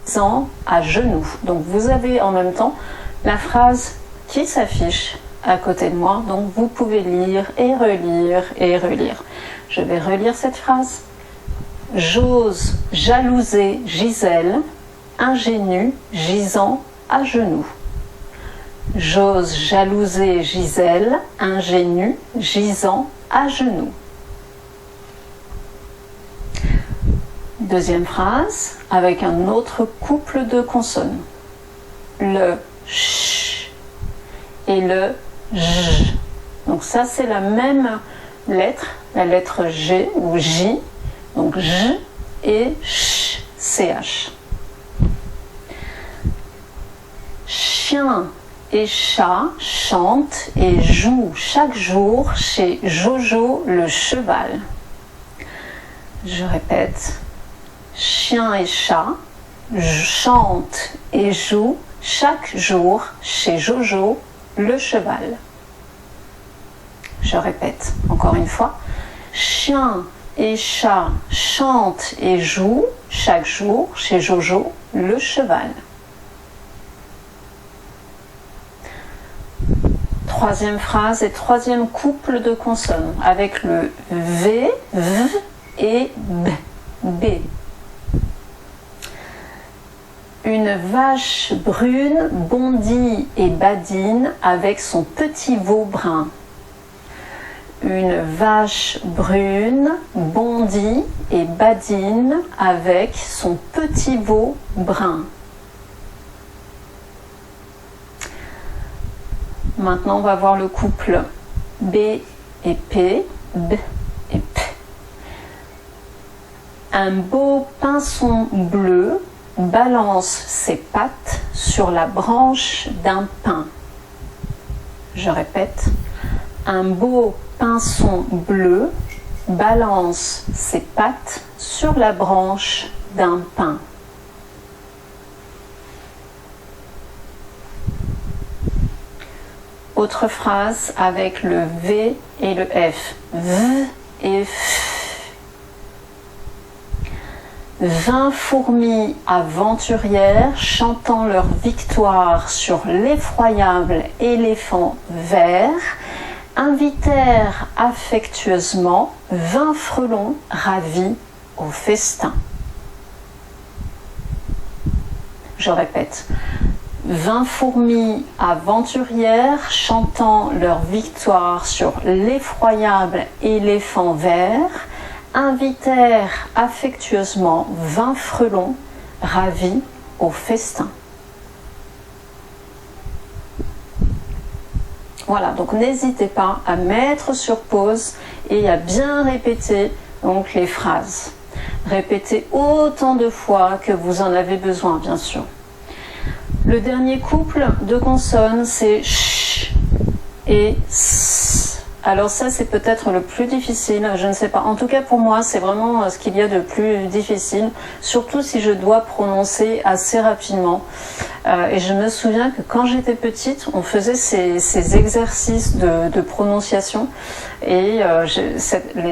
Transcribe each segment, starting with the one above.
gisant à genoux. Donc vous avez en même temps la phrase qui s'affiche à côté de moi, donc vous pouvez lire et relire et relire. Je vais relire cette phrase. J'ose jalouser Gisèle, ingénue, gisant à genoux. J'ose jalouser Gisèle, ingénue, gisant à genoux. Deuxième phrase, avec un autre couple de consonnes. Le ch et le j. Donc ça, c'est la même lettre, la lettre G ou J. Donc j et ch, ch. Chien et chat chantent et jouent chaque jour chez Jojo le cheval. Je répète. Chien et chat chantent et jouent chaque jour chez Jojo le cheval. Je répète encore une fois. Chien et chat chantent et jouent chaque jour chez Jojo le cheval. Troisième phrase et troisième couple de consonnes avec le V, V et B. B. Une vache brune bondit et badine avec son petit veau brun. Une vache brune bondit et badine avec son petit veau brun. Maintenant, on va voir le couple B et P, B et P. Un beau pinson bleu balance ses pattes sur la branche d'un pin. Je répète, un beau pinson bleu balance ses pattes sur la branche d'un pin. Autre phrase avec le V et le F. V et F. 20 fourmis aventurières chantant leur victoire sur l'effroyable éléphant vert invitèrent affectueusement 20 frelons ravis au festin. Je répète. 20 fourmis aventurières chantant leur victoire sur l'effroyable éléphant vert invitèrent affectueusement 20 frelons ravis au festin. Voilà, donc n'hésitez pas à mettre sur pause et à bien répéter donc, les phrases. Répétez autant de fois que vous en avez besoin, bien sûr. Le dernier couple de consonnes, c'est ch et s. Alors ça, c'est peut-être le plus difficile, je ne sais pas. En tout cas, pour moi, c'est vraiment ce qu'il y a de plus difficile, surtout si je dois prononcer assez rapidement. Et je me souviens que quand j'étais petite, on faisait ces exercices de prononciation. Et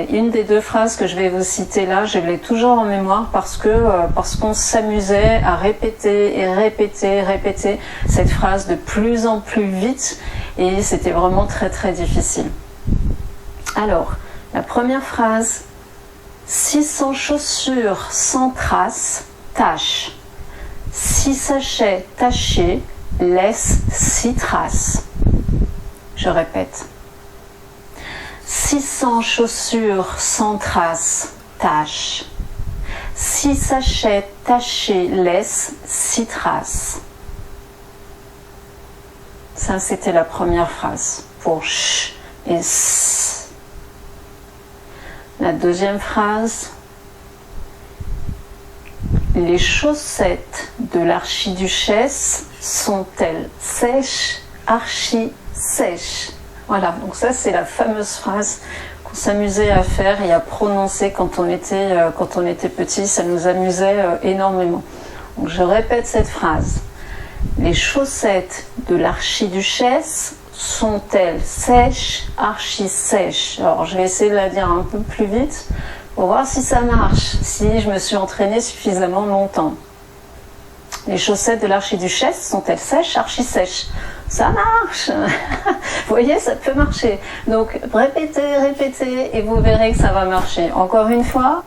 une des deux phrases que je vais vous citer là, je l'ai toujours en mémoire parce qu'on s'amusait à répéter et répéter cette phrase de plus en plus vite. Et c'était vraiment très très difficile. Alors, la première phrase, si sans chaussures, sans traces, tâche. Si sachet taché, laisse 6 traces. Je répète. Si sans chaussures, sans traces, tâche. Si sachet taché, laisse 6 traces. Ça, c'était la première phrase pour ch et s. La deuxième phrase, les chaussettes de l'archiduchesse sont-elles sèches, archi-sèches? Voilà, donc ça c'est la fameuse phrase qu'on s'amusait à faire et à prononcer quand on était petit, ça nous amusait énormément. Donc je répète cette phrase. Les chaussettes de l'archiduchesse sont-elles sèches, archi-sèches? Alors je vais essayer de la dire un peu plus vite pour voir si ça marche, si je me suis entraînée suffisamment longtemps. Les chaussettes de l'archiduchesse sont-elles sèches, archi-sèches? Ça marche. Vous voyez, ça peut marcher. Donc répétez, répétez et vous verrez que ça va marcher. Encore une fois.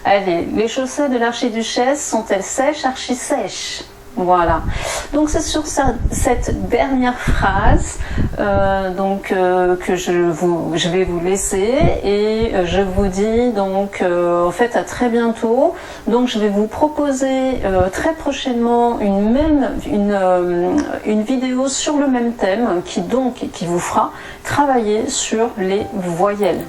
Allez, les chaussettes de l'archiduchesse sont-elles sèches, archi-sèches? Voilà. Donc c'est sur cette dernière phrase que je vais vous laisser et je vous dis donc en fait à très bientôt. Donc je vais vous proposer très prochainement une vidéo sur le même thème qui vous fera travailler sur les voyelles.